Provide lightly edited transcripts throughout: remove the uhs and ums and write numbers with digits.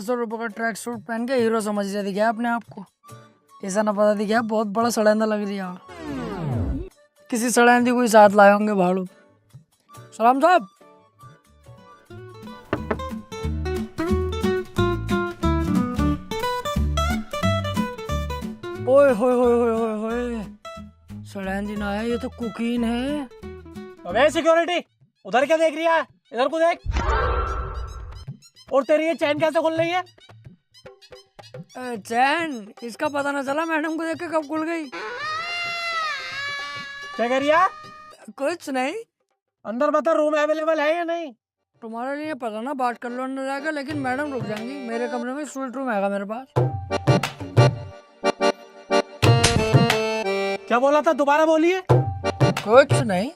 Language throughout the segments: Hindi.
₹500 का ट्रैक सूट पहन के हीरो समझ रहे दिखा अपने आप को। ऐसा ना पता दिखा बहुत बड़ा सड़ेंदा लग रही है। किसी सड़ेंदी कोई साथ लाए होंगे भाड़ू। सलाम साहब। ओए होए होए होए होए होए, सड़ेंदी ना है, ये तो कुकीन है। अबे सिक्योरिटी, उधर क्या देख रही है? इधर को देख। और तेरी ये चैन कैसे खुल रही है? चैन इसका पता ना चला मैडम को देख के कब खुल गई। क्या कह रही है? कुछ नहीं। अंदर बता, रूम अवेलेबल है या नहीं? तुम्हारे लिए पता ना, बात कर लो अंदर जाकर, लेकिन मैडम रुक जाएंगी। मेरे कमरे में स्वीट रूम है मेरे पास। क्या बोला था, दोबारा बोलिए। कुछ नहीं।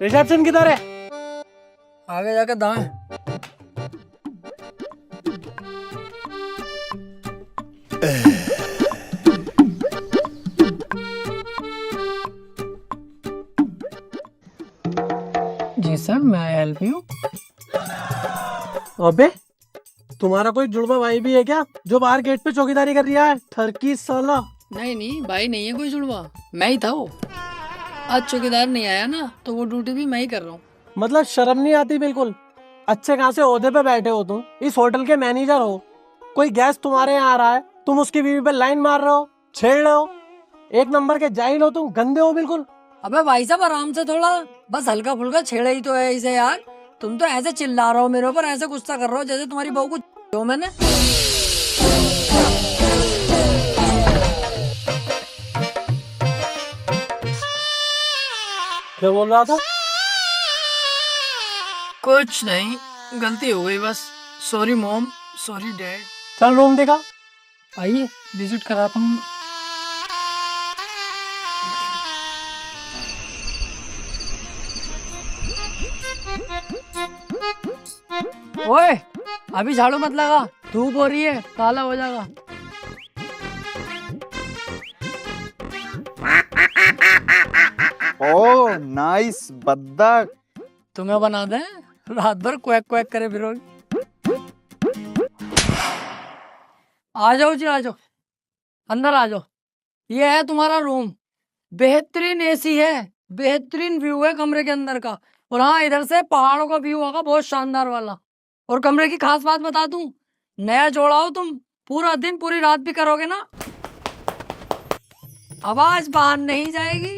रिसेप्शन किधर है? आगे जाके दाएं। जी सर, मैं हेल्प यू। अबे तुम्हारा कोई जुड़वा भाई भी है क्या, जो बाहर गेट पे चौकीदारी कर रहा है? ठरकी साला। नहीं भाई नहीं है कोई जुड़वा, मैं ही था वो। आज चौकीदार नहीं आया ना, तो वो ड्यूटी भी मैं ही कर रहा हूँ। मतलब शर्म नहीं आती बिल्कुल? अच्छे खासे ओहदे पे बैठे हो तुम, इस होटल के मैनेजर हो। कोई गेस्ट तुम्हारे यहाँ आ रहा है, तुम उसकी बीवी पे लाइन मार रहे हो, छेड़ रहे हो। एक नंबर के जाहिल हो तुम, गंदे हो बिल्कुल। अबे भाई साहब आराम से थोड़ा, बस हल्का फुल्का छेड़ा ही तो है इसे यार। तुम तो ऐसे चिल्ला रहे हो मेरे ऊपर, ऐसे गुस्सा कर रहे हो जैसे तुम्हारी बहू को हो मैंने। क्या बोल रहा था? कुछ नहीं, गलती हो गई बस। Sorry mom, sorry dad. चल रूम देखा। आइए विजिट कराता हूँ। ओए अभी झाड़ू मत लगा, धूप हो रही है, काला हो जाएगा। ओह नाइस बद्दक। तुम्हें बना दे, रात भर क्वैक क्वैक करे फिरोगे। आ जाओ जी, आ जाओ, अंदर आ जाओ। ये है तुम्हारा रूम। बेहतरीन एसी है, बेहतरीन व्यू है कमरे के अंदर का। और हाँ, इधर से पहाड़ों का व्यू होगा बहुत शानदार वाला। और कमरे की खास बात बता दूं, नया जोड़ा हो तुम, पूरा दिन पूरी रात भी करोगे ना, आवाज बाहर नहीं जाएगी।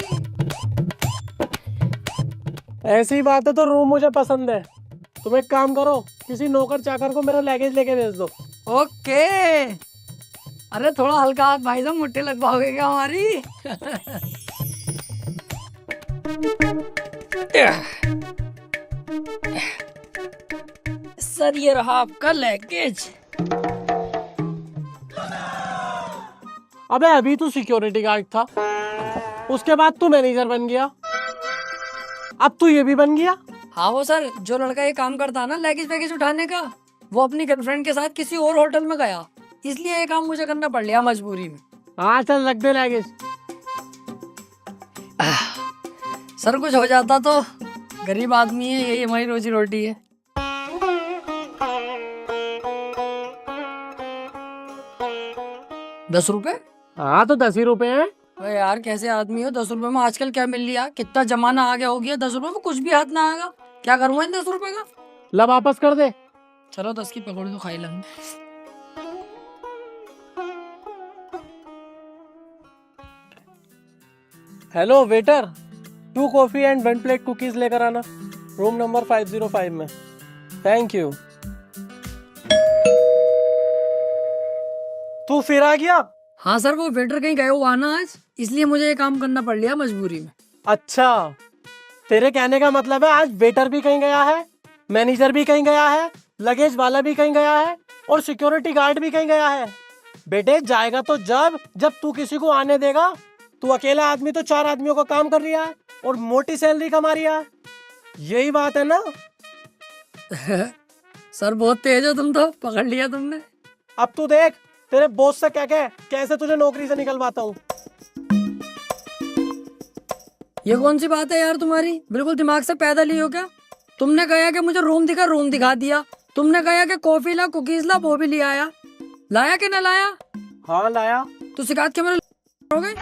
ऐसी बात है तो रूम मुझे पसंद है। तुम एक काम करो, किसी नौकर चाकर को मेरा लगेज लेके भेज दो। ओके। अरे थोड़ा हल्का हाथ भाई साहब, मुट्ठी लगवाओगे क्या हमारी? सर ये रहा आपका लगेज। अबे अभी तू सिक्योरिटी गार्ड था, उसके बाद तू मैनेजर बन गया, अब तू ये भी बन गया। हाँ वो सर, जो लड़का ये काम करता है ना लगेज वैगेज उठाने का, वो अपनी गर्लफ्रेंड के साथ किसी और होटल में गया, इसलिए ये काम मुझे करना पड़ लिया मजबूरी में। हाँ चल रख दे लगेज। सर कुछ हो जाता तो, गरीब आदमी है, यही हमारी रोजी रोटी है। ₹10? हाँ तो 10 ही रुपए हैं। अरे यार कैसे आदमी हो, ₹10 में आजकल क्या मिल लिया? कितना जमाना आगे हो गया, ₹10 में कुछ भी हाथ ना आएगा। क्या करूँगा इन ₹10 का? ला वापस कर दे। चलो 10 की पकौड़ी तो खाई लेंगे। Hello waiter, 2 coffee and 1 plate cookies लेकर आना, रूम नंबर 505 में। Thank you. तू फिर आ गया? हाँ सर, वो वेटर कहीं गए हुआ ना आज, इसलिए मुझे ये काम करना पड़ लिया मजबूरी में। अच्छा, तेरे कहने का मतलब है आज वेटर भी कहीं गया है, मैनेजर भी कहीं गया है, लगेज वाला भी कहीं गया है, और सिक्योरिटी गार्ड भी कहीं गया है। बेटे जाएगा तो जब तू किसी को आने देगा। तू अकेला आदमी तो 4 आदमियों का काम कर रहा है और मोटी सैलरी कमा रहा है, यही बात है ना? सर बहुत तेज हो तुम तो, पकड़ लिया तुमने। अब तू देख तेरे बॉस से क्या कैसे तुझे नौकरी से निकलवाता हूँ। ये कौन सी बात है यार तुम्हारी, बिल्कुल दिमाग से पैदल ही हो क्या? तुमने कहा कि मुझे रूम दिखा दिया, तुमने कहा कि कॉफी ला कुकीज ला, वो भी ले आया। लाया कि ना लाया? हाँ लाया। तो शिकायत के मेरे करोगे?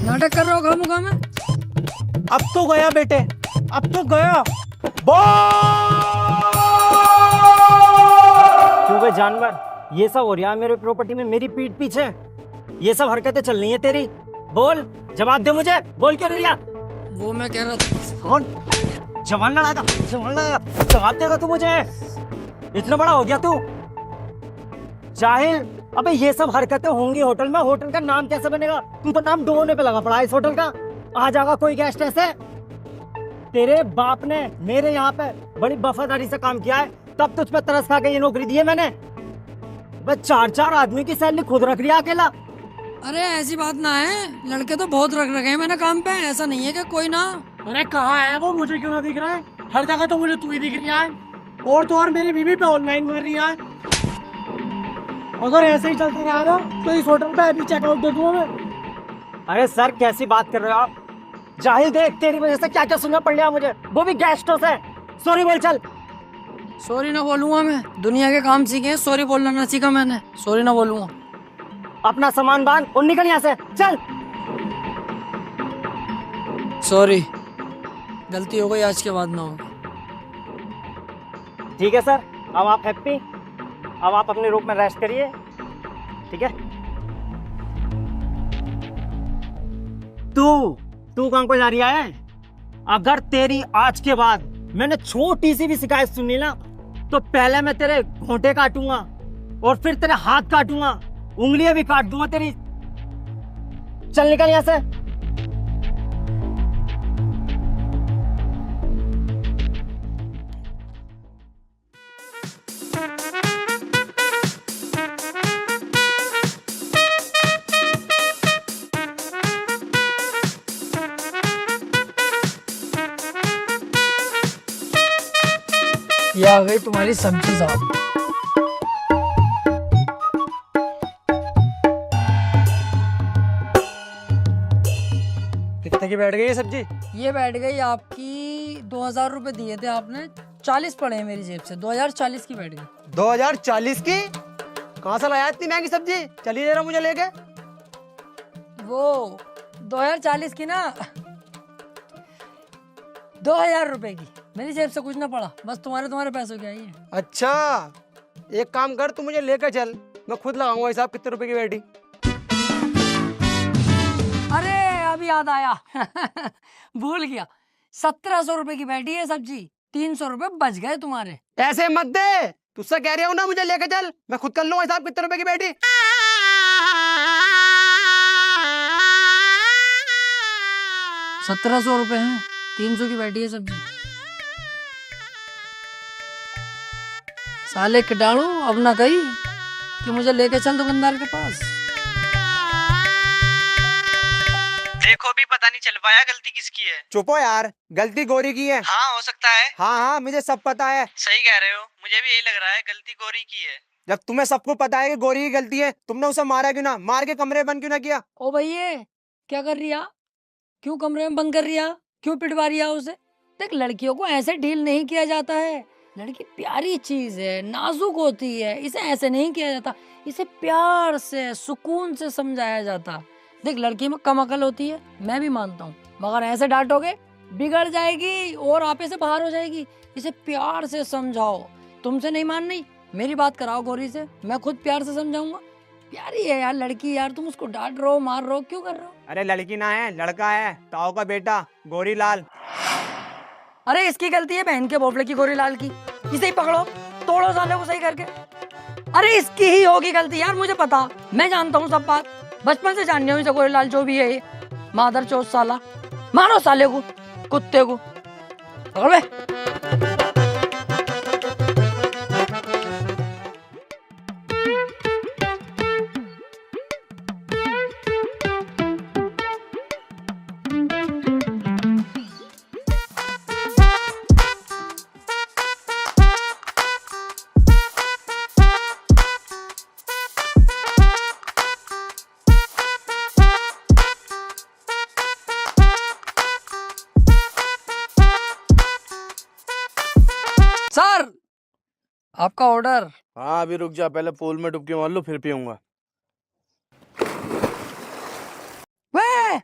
नाटक कर रहे हो खामोखा में। अब तो गया बेटे, अब तो गया। क्यों बे जानवर, ये सब हो रहा है मेरे प्रॉपर्टी में मेरी पीठ पीछे? ये सब हरकतें चल रही है तेरी? बोल, जवाब दे मुझे, बोल क्यों नहीं रहा? वो मैं कह रहा था। कौन जवान लड़ाएगा? जवान लड़ाएगा, जवाब देगा तू मुझे? इतना बड़ा हो गया तू जाहिल। अबे ये सब हरकतें होंगी होटल में, होटल का नाम कैसे बनेगा? तू तो नाम ढूंढने पे लगा पड़ा है इस होटल का। आ जाएगा कोई गेस्ट ऐसे? तेरे बाप ने मेरे यहाँ पे बड़ी वफादारी से काम किया है, तब तुझ पे तरस खा के ये नौकरी दी है मैंने। बस 4-4 आदमी की सैलरी खुद रख लिया अकेला। अरे ऐसी बात ना है, लड़के तो बहुत रख रखे हैं मैंने काम पे, ऐसा नहीं है कि कोई ना। अरे कहाँ है वो, मुझे क्यों ना दिख रहा है? हर जगह तो मुझे तू ही दिख रहा है, और तो और मेरी बीवी पे ऑनलाइन मार रही है। अगर ऐसे ही चलते रहा ना तो इस होटल पे अभी चेकआउट दे दूंगा मैं। अरे सर कैसी बात कर रहे हो आप? जाहिल देख, तेरी वजह से क्या क्या सुनना पड़ रहा मुझे, वो भी गेस्टों से। सॉरी बोल चल। सॉरी ना बोलूंगा मैं, दुनिया के काम सीखे हैं, सॉरी बोलना ना सीखा मैंने, सॉरी ना बोलूंगा। अपना सामान बांध और निकल यहाँ से, चल। सॉरी, गलती हो गई, आज के बाद ना होगा। ठीक है सर, अब आप हैप्पी, अब आप अपने रूम में रेस्ट करिए, ठीक है? तू कहाँ को जा रही है? अगर तेरी आज के बाद मैंने छोटी सी भी शिकायत सुनी ना, तो पहले मैं तेरे घोंटे काटूंगा और फिर तेरे हाथ काटूंगा, उंगलियां भी काट दूंगा तेरी। चल निकल यहाँ से। ये आ गई तुम्हारी सब्जी साहब। कितने की बैठ गई ये सब्जी? ये बैठ गई आपकी 2000 रुपए दिए थे आपने, 40 पड़े हैं मेरी जेब से, 2040 की बैठ गई। 2040 की? कहाँ से लाया इतनी महंगी सब्जी? चलिए जरा मुझे लेके। वो 2040 की ना, 2000 रुपए की, मेरी जेब से कुछ ना पड़ा, बस तुम्हारे पैसों की आई है। अच्छा, एक काम कर, तू मुझे लेकर चल, मैं खुद लगाऊंगा हिसाब कितने रुपए की बैठी। अरे अभी याद आया भूल गया, 1700 रुपए की बैठी है सब्जी, 300 रुपए बच गए तुम्हारे। ऐसे मत दे, तुझसे कह रही हूँ ना मुझे लेकर चल, मैं खुद कर लूंगा हिसाब कितने रुपए की बैठी। 1700 रुपए हैं, 300 की बैठी है सब्जी। साले कीटाणु, अब ना कही कि मुझे लेके चल दुकानदार के पास। देखो भी पता नहीं चल पाया गलती किसकी है। चुप हो यार, गलती गोरी की है। हाँ हो सकता है। हाँ मुझे सब पता है। सही कह रहे हो, मुझे भी यही लग रहा है, गलती गोरी की है। जब तुम्हें सबको पता है कि गोरी की गलती है, तुमने उसे मारा क्यों ना? मार के कमरे बंद क्यों ना किया? ओ भैया क्या कर रही है? क्यों कमरे में बंद कर रही है? क्यों पिटवा रही है उसे? देख, लड़कियों को ऐसे डील नहीं किया जाता है, लड़की प्यारी चीज है, नाजुक होती है, इसे ऐसे नहीं किया जाता, इसे प्यार से सुकून से समझाया जाता। देख, लड़की में कम अकल होती है, मैं भी मानता हूँ, मगर ऐसे डांटोगे बिगड़ जाएगी और आपे से बाहर हो जाएगी। इसे प्यार से समझाओ, तुमसे नहीं मान रही, मेरी बात कराओ गौरी से, मैं खुद प्यार से समझाऊंगा। प्यारी है यार लड़की, यार तुम उसको डांट रहे हो, मार रहे हो, क्यों कर रहे हो? अरे लड़की ना है, लड़का है, ताऊ का बेटा गोरी लाल। अरे इसकी गलती है बहन के बोफले की, गोरी लाल की। इसे ही पकड़ो, तोड़ो साले को सही करके। अरे इसकी ही होगी गलती यार, मुझे पता, मैं जानता हूँ सब बात, बचपन से जान रही हूँ इसे, गोरी लाल जो भी है ये मादर चौथ साला। मारो साले को, कुत्ते को, पकड़ बे। आपका ऑर्डर। हाँ अभी रुक जा, पहले पूल में डुबकी मार लो फिर पीऊंगा। वे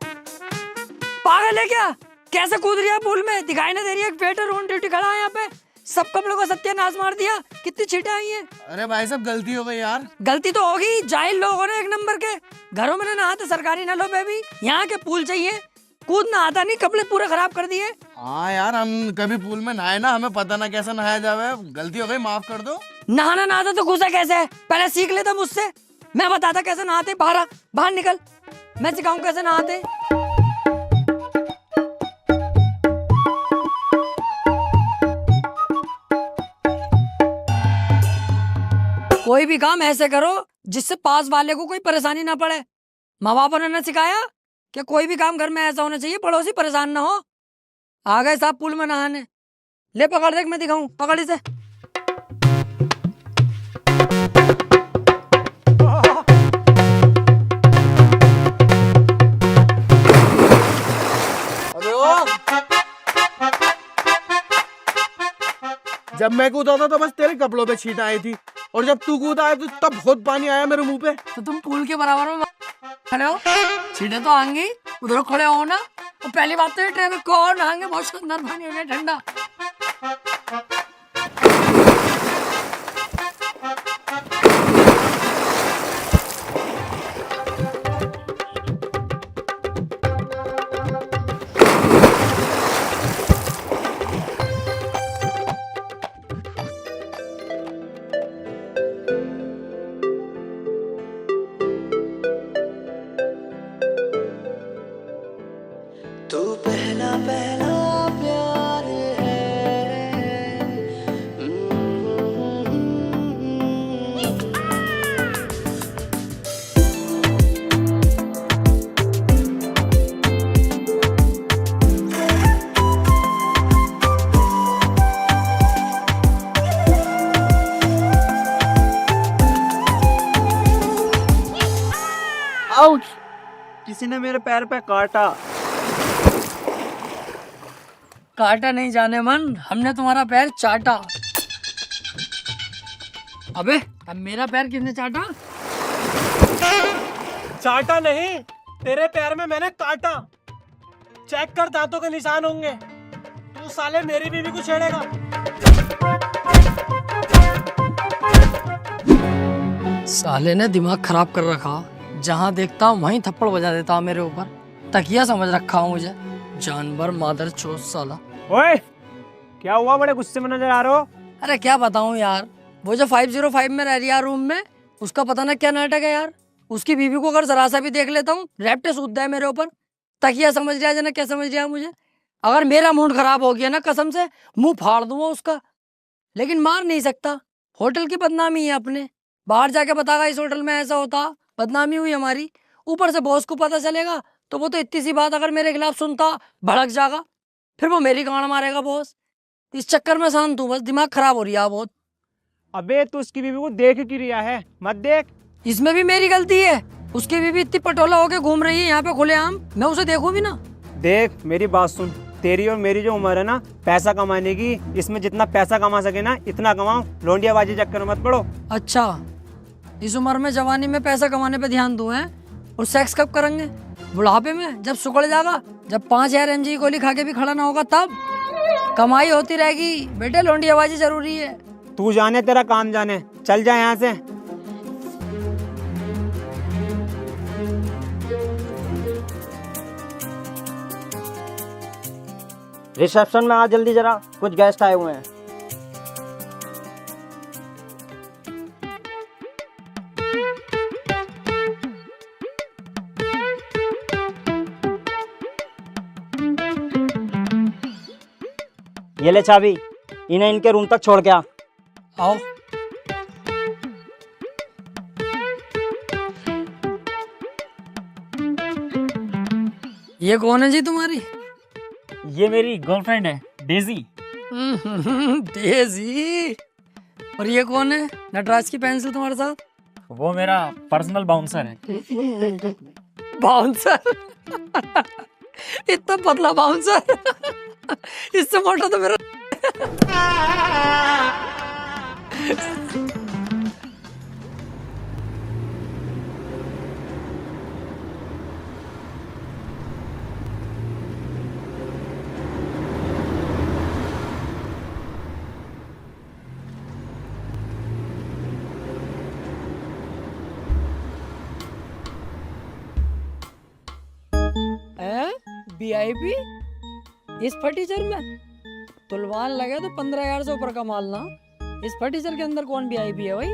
पागल है क्या? कैसे कूद रही है पूल में? दिखाई ना दे रही है? वेटर ऑन ड्यूटी खड़ा है यहाँ पे, सब कपड़ों का सत्यानाश मार दिया। कितनी छींटे आई हैं। अरे भाई साहब गलती हो गई यार। गलती तो होगी, जाहिल लोग हो ना एक नंबर के। घरों में नहाते सरकारी नलों पे भी, यहाँ के पूल चाहिए। कूदना आता नहीं, कपड़े पूरे खराब कर दिए। हाँ यार हम कभी पूल में नहाए ना, हमें पता ना कैसे नहाया जावे। गलती हो गई, माफ कर दो। नहाना ना आता तो घुसा कैसे है? पहले सीख लेता मुझसे, मैं बताता कैसे नहाते। बाहर निकल, मैं सिखाऊं कैसे नहाते। कोई भी काम ऐसे करो जिससे पास वाले को कोई परेशानी ना पड़े। माँ बाप ने ना सिखाया कि कोई भी काम घर में ऐसा होना चाहिए पड़ोसी परेशान ना हो। आ गए साहब पूल में नहाने। ले पकड़, देख मैं दिखाऊं, पकड़ इसे। अबे ओ, जब मैं कूदा था तो बस तेरे कपड़ों पे छींट आई थी, और जब तू कूदा है तो तब बहुत पानी आया मेरे मुंह पे। तो तुम पूल के बराबर में खड़े हो, छींटे तो आएंगी, उधर खड़े हो ना। और पहली बात तो ये ट्रेन में कौन नहाएंगे, बहुत शानदार पानी हो गया ठंडा। तू पहला पहला प्यार है। आउच! किसी ने मेरे पैर पे काटा। काटा नहीं जाने मन, हमने तुम्हारा पैर चाटा। अबे अब मेरा पैर किसने चाटा? चाटा नहीं, तेरे पैर में मैंने काटा। चेक कर, दांतों के निशान होंगे। तू साले मेरी बीवी को छेड़ेगा। साले ने दिमाग खराब कर रखा, जहाँ देखता हूँ वहीं थप्पड़ बजा देता हूँ मेरे ऊपर। तकिया समझ रखा हूँ मुझे, जानवर मादर चोद साला। ओए क्या हुआ, बड़े गुस्से में नजर आ रहे हो? अरे क्या बताऊँ यार, वो जो 505 में रह रही है रूम में, उसका पता ना क्या नाटक है यार। उसकी बीवी को अगर जरा सा भी देख लेता हूँ, रैप्टे सूझता है मेरे ऊपर। तकिया समझ रहा है ना, क्या समझ रहा है मुझे। अगर मेरा मूड खराब हो गया ना, कसम से मुंह फाड़ दूंगा उसका, लेकिन मार नहीं सकता। होटल की बदनामी है अपने, बाहर जाके बतागा इस होटल में ऐसा होता, बदनामी हुई हमारी। ऊपर से बॉस को पता चलेगा तो वो तो इतनी सी बात अगर मेरे खिलाफ सुनता भड़क जाएगा, फिर वो मेरी गांड मारेगा बॉस। इस चक्कर में शांत हूँ, बस दिमाग खराब हो रही है बहुत। अबे तू उसकी बीवी को देख क्यों रिया है? मत देख। इसमें भी मेरी गलती है, उसकी बीवी इतनी पटोला होके घूम रही है यहाँ पे खुलेआम, मैं उसे देखूं भी ना। देख मेरी बात सुन, तेरी और मेरी जो उम्र है ना पैसा कमाने की, इसमें जितना पैसा कमा सके ना इतना कमाओ। लौंडियाबाजी चक्कर में मत पड़ो। अच्छा, इस उम्र में जवानी में पैसा कमाने पे ध्यान दूं हैं, और सेक्स कब करेंगे? बुढ़ापे में, जब सुकड़ जाएगा, जब 5000 mg की गोली खा के भी खड़ा ना होगा तब। कमाई होती रहेगी बेटे, लौंडियाबाजी जरूरी है। तू जाने तेरा काम जाने, चल जा यहाँ से। रिसेप्शन में आ जल्दी जरा, कुछ गेस्ट आए हुए हैं। ये ले चाबी, इन्हें इनके रूम तक छोड़ के आ। आओ। ये कौन है जी तुम्हारी? ये मेरी गर्लफ्रेंड है, डेजी। डेजी। और ये कौन है नटराज की पेंसिल तुम्हारे साथ? वो मेरा पर्सनल बाउंसर है। बाउंसर? इतना पतला बाउंसर? इससे मोटा तो मेरा। VIP इस फर्नीचर में तुलवान लगे तो 15,000 से ऊपर का माल ना। इस फर्नीचर के अंदर कौन VIP है भाई?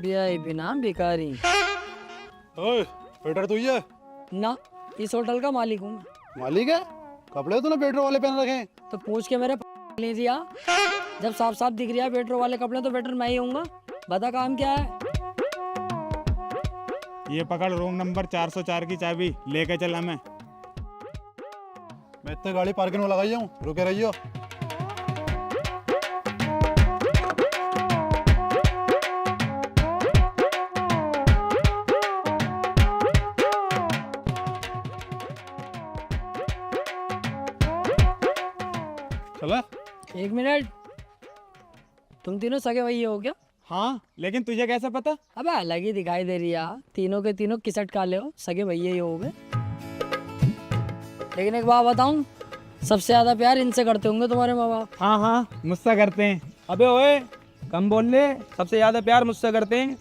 VIP ना भिखारी। ओए, वेटर तू ही है? ना, इस होटल का मालिक हूँ मैं। मालिक है? कपड़े तूने पेट्रोल वाले पहन रखे हैं। तो पूछ के मेरे ले दिया। जब साफ साफ दिख रहा है वेटर वाले कपड़े तो वेटर मैं ही हूँगा। बता काम क्या है? ये पकड़ रूम नंबर 404 की चाबी लेके चला मैं इतने गाड़ी पार्किंग में लगाई हूँ, रुके रहियो। चला? 1 मिनट, तुम तीनों सगे भैया हो क्या? हाँ, लेकिन तुझे कैसे पता? अबे अलग ही दिखाई दे रही है यार। तीनों के तीनों किसट काले हो, सगे भैया ही हो गए। लेकिन एक बात बताऊं, सबसे ज्यादा प्यार इनसे करते होंगे तुम्हारे माँ बाप। हाँ हाँ, मुझसे करते हैं। अबे ओए, कम बोल ले, सबसे ज्यादा प्यार मुझसे करते हैं।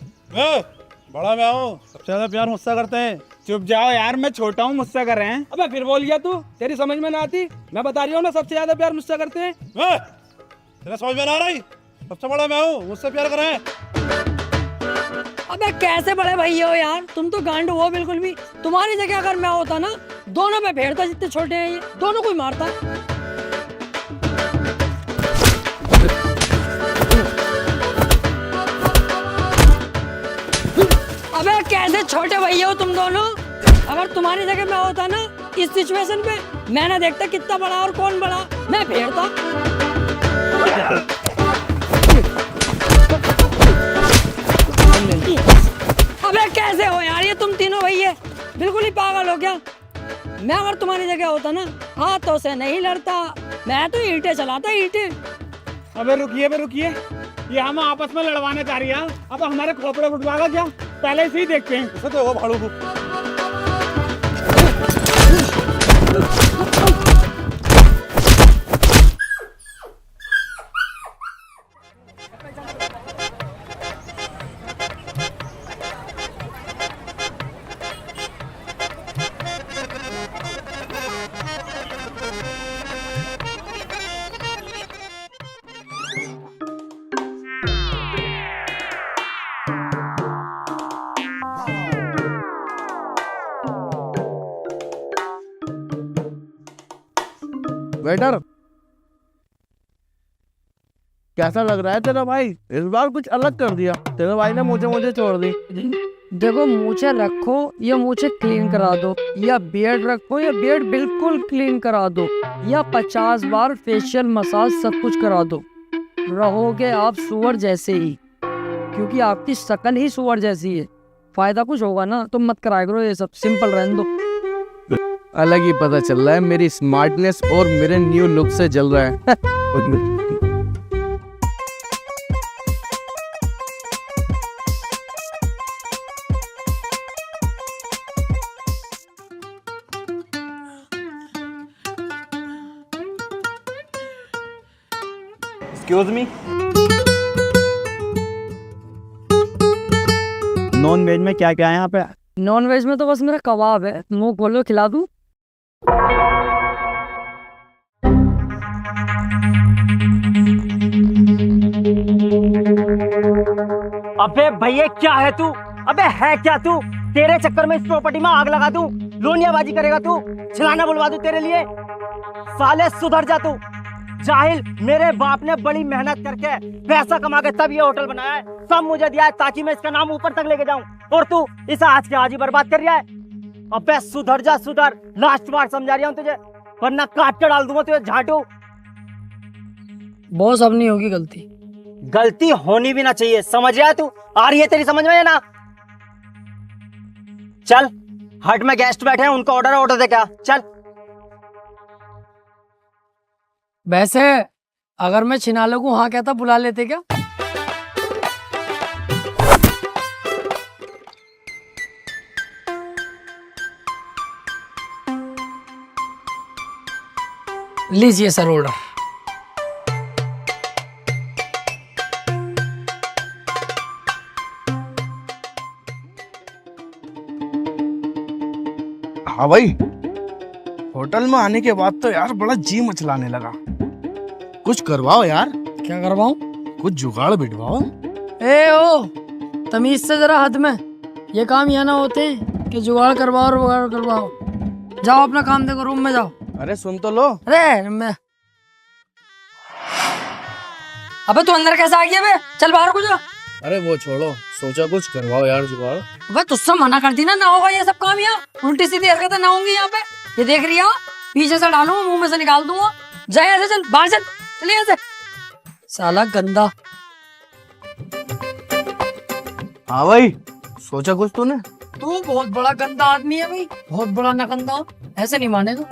बड़ा मैं हूँ, सबसे ज्यादा प्यार मुझसे करते हैं। चुप जाओ यार, मैं छोटा हूँ, मुझसे कर रहे हैं। अबे फिर बोल गया तू, तेरी समझ में ना आती। मैं बता रही हूँ ना, सबसे ज्यादा प्यार मुझसे करते हैं। तेरा समझ में ना आ रही? सबसे बड़ा मैं हूँ, मुझसे प्यार करें। अबे कैसे बड़े भैया हो यार, तुम तो गांड हो बिल्कुल भी। तुम्हारी जगह अगर मैं होता ना, दोनों पे फेरता। जितने छोटे हैं ये दोनों को ही मारता। अबे कैसे छोटे भैया हो तुम दोनों। अगर तुम्हारी जगह मैं होता ना, इस सिचुएशन पे मैं ना देखता कितना बड़ा और कौन बड़ा, मैं फेरता। अबे कैसे हो यार ये तुम तीनों भैया, बिल्कुल ही पागल हो क्या? मैं अगर तुम्हारी जगह होता ना, हाथों से नहीं लड़ता, मैं तो ईंटें चलाता, ईंटें। अबे रुकिए, ये हम आपस में लड़वाने चाह रही है। अब हमारे खोपड़े फुटवाएगा क्या? पहले से ही देखते हैं। इसे तो भाड़ू को। वेटर, कैसा लग रहा है तेरा भाई? इस बार कुछ अलग कर दिया। तेरे भाई ने मुझे छोड़ दी। देखो, मूछे रखो या मूछे क्लीन करा दो, या बियर्ड रखो या बियर्ड बिल्कुल क्लीन करा दो, या 50 बार फेशियल मसाज सब कुछ करा दो, रहोगे आप सुअर जैसे ही। क्योंकि आपकी शक्ल ही सुअर जैसी है। फायदा कुछ होगा ना तो मत कराया करो ये सब, सिंपल रहने दो। अलग ही पता चल रहा है, मेरी स्मार्टनेस और मेरे न्यू लुक से जल रहा है। एक्सक्यूज मी, नॉन वेज में क्या क्या है यहाँ पे? नॉन वेज में तो बस मेरा कबाब है, मुंह खोलो खिला दूं। अबे भैया क्या है तू? अबे है क्या तू? तेरे चक्कर में इस प्रॉपर्टी में आग लगा दूं, लोनियाबाजी करेगा तू, छिलाना बुलवा दूं तेरे लिए। साले सुधर जा तू। जाहिल, मेरे बाप ने बड़ी मेहनत करके पैसा कमा के तब ये होटल बनाया है, सब मुझे दिया है ताकि मैं इसका नाम ऊपर तक लेके जाऊं, और तू इस आज के आज ही बर्बाद कर रहा है। अबे सुधर जा, सुधर। लास्ट बार समझा रहा हूं तुझे, वरना काट के डाल दूंगा तुझे झाटू। बॉस, अब नहीं होगी गलती। गलती होनी भी ना चाहिए, समझ रहा है तू? आ रही है तेरी समझ में या ना? चल हट में गेस्ट बैठे हैं, उनको ऑर्डर दे क्या? चल। वैसे अगर मैं छिना लगूं हाँ कहता बुला लेते क्या? लीजिए सर ऑर्डर। हाँ भाई, होटल में आने के बाद तो यार बड़ा जी मचलाने लगा। कुछ करवाओ यार। क्या करवाऊं? कुछ जुगाड़ बिठवाओ। ए ओ, तमीज से जरा हद में। ये काम यहाँ ना होते हैं कि जुगाड़ करवाओ और वगाड़ करवाओ। जाओ अपना काम देखो, रूम में जाओ। अरे सुन तो लो। अरे मैं अबे तू अंदर कैसे आ गया बे? चल बाहर को जा। अरे वो छोड़ो, सोचा कुछ करवाओ यार जुगाड़। अबे तुझसे मना कर दी ना होगा ये सब काम यहाँ। उल्टी सीधी हरकतें ना होंगी यहाँ पे। ये देख रही हो, पीछे से डालूंगा, मुंह में से निकाल दूंगा। जा यहाँ से, चल बाहर चल, चल यहाँ से साला गंदा। हाँ भाई, सोचा कुछ तूने? तू बहुत बड़ा गंदा आदमी है भाई, बहुत बड़ा नगंदा। ऐसे नहीं माने तू।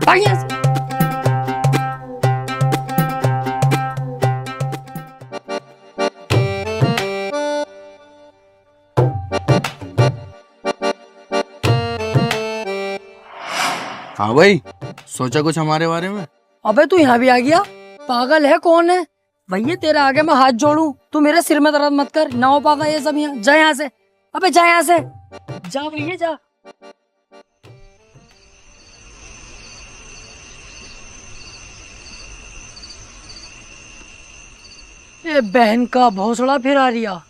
भाग यहाँ से। हाँ भाई, सोचा कुछ हमारे बारे में? अबे तू यहाँ भी आ गया? पागल है कौन है भैया? तेरे आगे मैं हाथ जोड़ू, तू मेरे सिर में दर्द मत कर। ना हो पागा ये सब यहाँ। जा यहाँ से, अबे जा यहाँ से, जा भैया जा। ए बहन का भोसड़ा फिर आ रिया।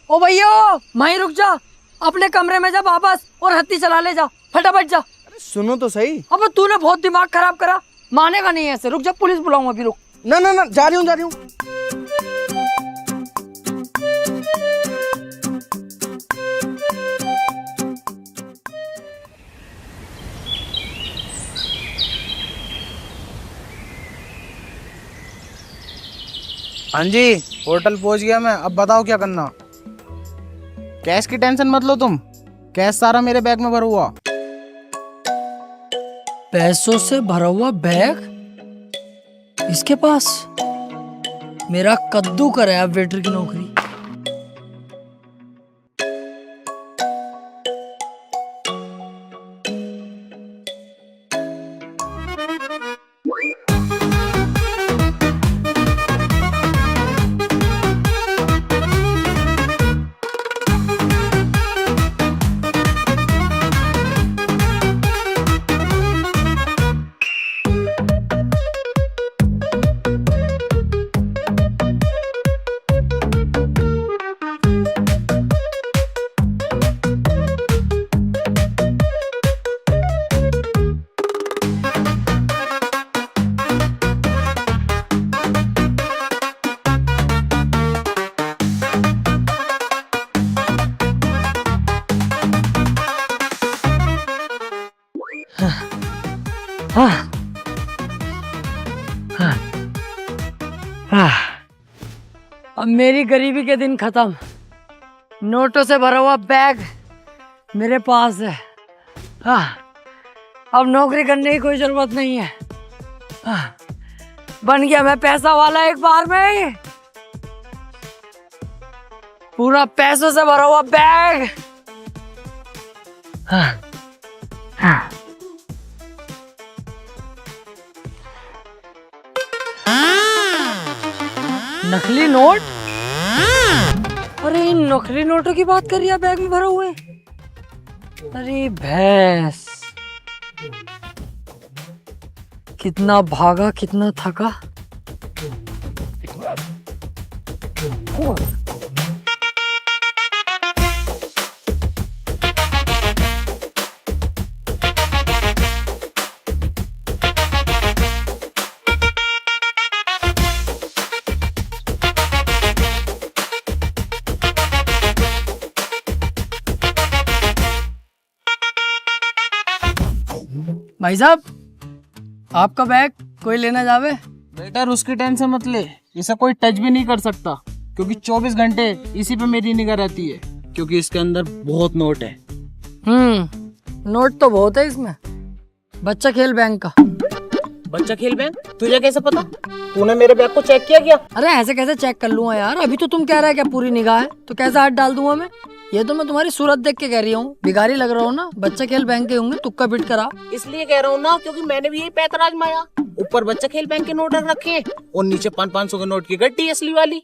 ओ भैया वहीं रुक जा, अपने कमरे में जा वापस और हत्ती चला ले जा, फटाफट जा। सुनो तो सही। अब तूने बहुत दिमाग खराब करा, मानेगा नहीं ऐसे। रुक जा, पुलिस बुलाऊंगा अभी, रुक। ना ना ना, जा रही हूँ। हाँ जी, होटल पहुंच गया मैं। अब बताओ क्या करना। कैश की टेंशन मत लो तुम, कैश सारा मेरे बैग में भरा हुआ। पैसों से भरा हुआ बैग इसके पास? मेरा कद्दू करे अब वेटर की नौकरी। अब मेरी गरीबी के दिन खत्म। नोटों से भरा हुआ बैग मेरे पास है। अब नौकरी करने की कोई जरूरत नहीं है। बन गया मैं पैसा वाला एक बार में। पूरा पैसों से भरा हुआ बैग। नकली नोट? अरे इन नकली नोटों की बात कर रही है बैग में भरे हुए? अरे भैंस, कितना भागा कितना थका। भाई साहब, आपका बैग कोई लेना जावे? बेटर उसकी टेंशन मत ले, इसे कोई टच भी नहीं कर सकता, क्योंकि 24 घंटे इसी पे मेरी निगाह रहती है, क्योंकि इसके अंदर बहुत नोट है। नोट तो बहुत है इसमें। बच्चा खेल बैंक का। बच्चा खेल बैंक? तुझे कैसे पता? तूने मेरे बैग को चेक किया क्या? अरे ऐसे कैसे चेक कर लूंगा यार? अभी तो तुम कह रहे हैं क्या पूरी निगाह है, तो कैसे हाथ डाल दूंगा मैं? ये तो मैं तुम्हारी सूरत देख के कह रही हूँ। भिखारी लग रहा हूँ ना? बच्चा खेल बैंक के होंगे, तुक्का बिट करा। इसलिए कह रहा हूँ ना, क्योंकि मैंने भी यही पैतरा आजमाया। ऊपर बच्चा खेल बैंक के नोट रखे हैं और नीचे 500 के नोट की गड्डी असली वाली।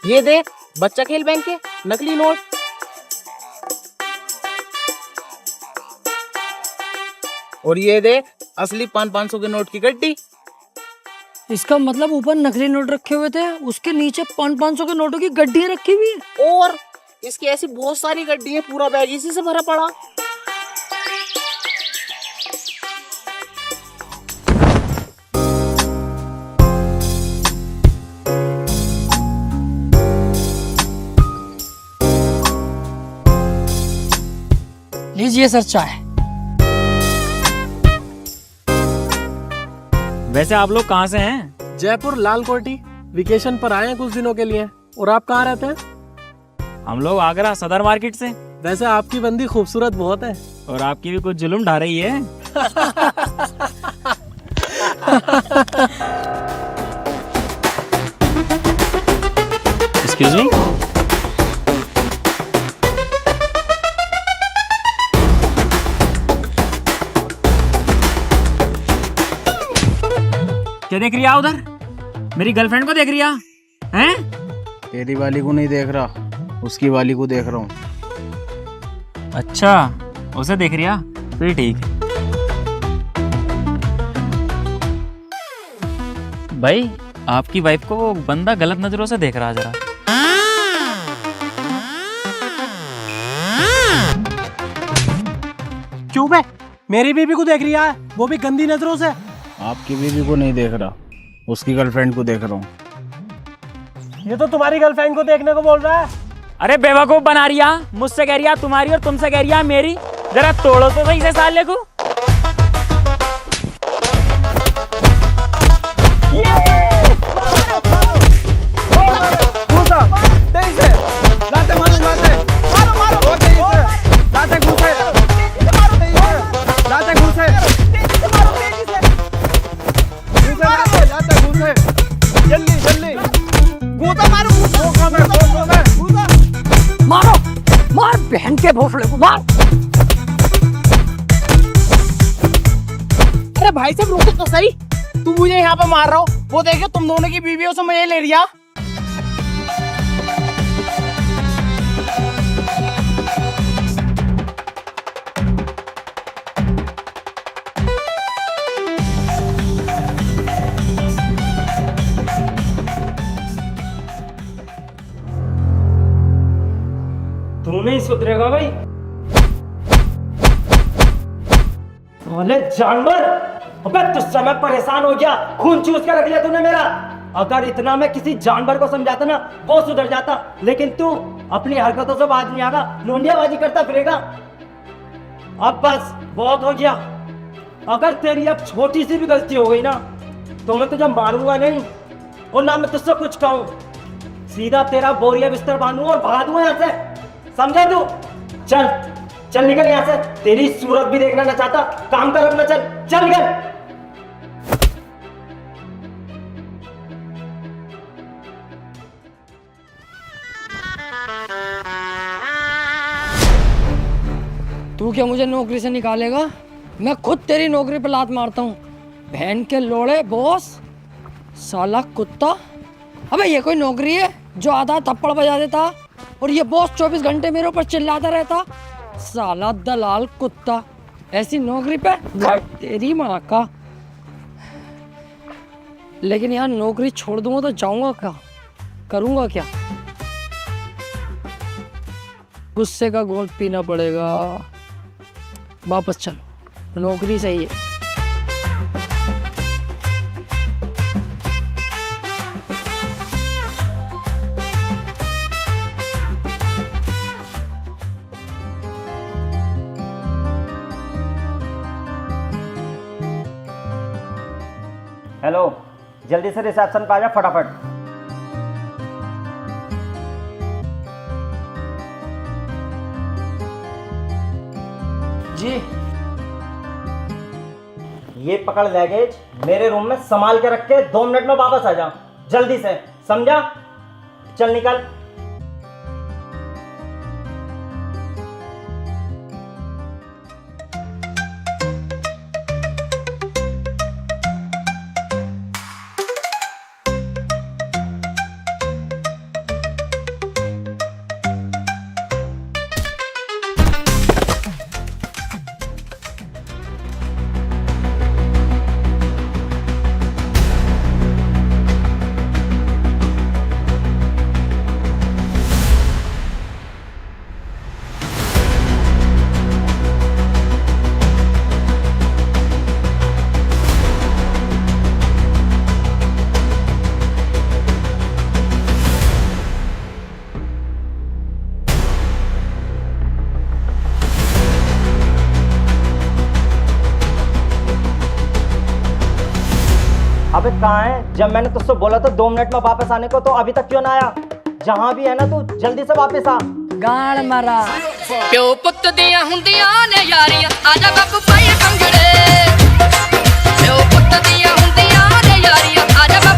ये देख, बच्चा खेल बैंक के नकली नोट। और ये देख, असली 500 के नोट की गड्डी। इसका मतलब ऊपर नकली नोट रखे हुए थे, उसके नीचे 500 के नोटों की गड्डियां रखी हुई है। और इसकी ऐसी बहुत सारी गड्डी है, पूरा बैग इसी से भरा पड़ा। लीजिए सर चाय। वैसे आप लोग कहाँ से हैं? जयपुर लाल कोठी वेकेशन पर आए हैं कुछ दिनों के लिए। और आप कहाँ रहते हैं? हम लोग आगरा सदर मार्केट से। वैसे आपकी बंदी खूबसूरत बहुत है। और आपकी भी कुछ जुल्म ढा रही है। Excuse me. क्या देख रही है उधर? मेरी गर्लफ्रेंड को देख रही हैं? तेरी वाली को नहीं देख रहा, उसकी वाली को देख रहा हूँ। अच्छा, उसे देख रही है? फिर ठीक है। भाई, आपकी वाइफ को वो बंदा गलत नजरों से देख रहा है जरा। क्यों बे? मेरी बीबी को देख रही है, वो भी गंदी नजरों से। आपकी बीवी को नहीं देख रहा, उसकी गर्लफ्रेंड को देख रहा हूँ। ये तो तुम्हारी गर्लफ्रेंड को देखने को बोल रहा है। अरे बेवकूफ बना रही है, मुझसे कह रही है तुम्हारी और तुमसे कह रही है मेरी। जरा तोड़ो तो सही से साले को। मारो, मार बहन के भोसले को मार। अरे भाई साहब रुको तो सही, तू मुझे यहाँ पे मार रहा हो, वो देखो तुम दोनों की बीवियों से मजे ले लिया। तू नहीं सुधरेगा भाई। जानवर, अबे तुझसे मैं परेशान हो गया, खून चूस कर रख लिया तूने मेरा। अगर इतना मैं किसी जानवर को समझाता ना, वो सुधर जाता, लेकिन तू अपनी हरकतों से बाज नहीं आगा, लोंडियाबाजी करता फिरेगा। अब बस बहुत हो गया। अगर तेरी अब छोटी सी भी गलती हो गई ना, तो मैं तुझे मारूंगा नहीं और ना मैं तुझसे कुछ कहूं, सीधा तेरा बोरिया बिस्तर बांधूंगा और भगा दूंगा यहाँ से, समझा तू? चल चल निकल यहाँ से, तेरी सूरत भी देखना ना चाहता, काम कर अपना, चल चल निकल। तू क्या मुझे नौकरी से निकालेगा? मैं खुद तेरी नौकरी पे लात मारता हूँ। बहन के लोड़े बॉस, साला कुत्ता। अबे ये कोई नौकरी है जो आधा थप्पड़ बजा देता और ये बॉस 24 घंटे मेरे ऊपर चिल्लाता रहता? साला दलाल कुत्ता, ऐसी नौकरी पे तेरी माँ का। लेकिन यार नौकरी छोड़ दूंगा तो जाऊंगा क्या, करूंगा क्या? गुस्से का घोल पीना पड़ेगा। वापस चलो, नौकरी सही है। हेलो, जल्दी से रिसेप्शन पे आ जा फटाफट। जी ये पकड़ लगेज, मेरे रूम में संभाल के रख के 2 मिनट में वापस आ जा, जल्दी से, समझा? चल निकल। अबे कहाँ है? जब मैंने तुझसे बोला था 2 मिनट में वापस आने को, तो अभी तक क्यों ना आया? जहाँ भी है ना तू, जल्दी से वापस आ। गाड़ मारा प्यो पुत दिया हुंदियां ने यारियां, आजा बापू पाए कंगड़े। प्यो पुत दिया हुंदियां ने यारियां, आजा बापू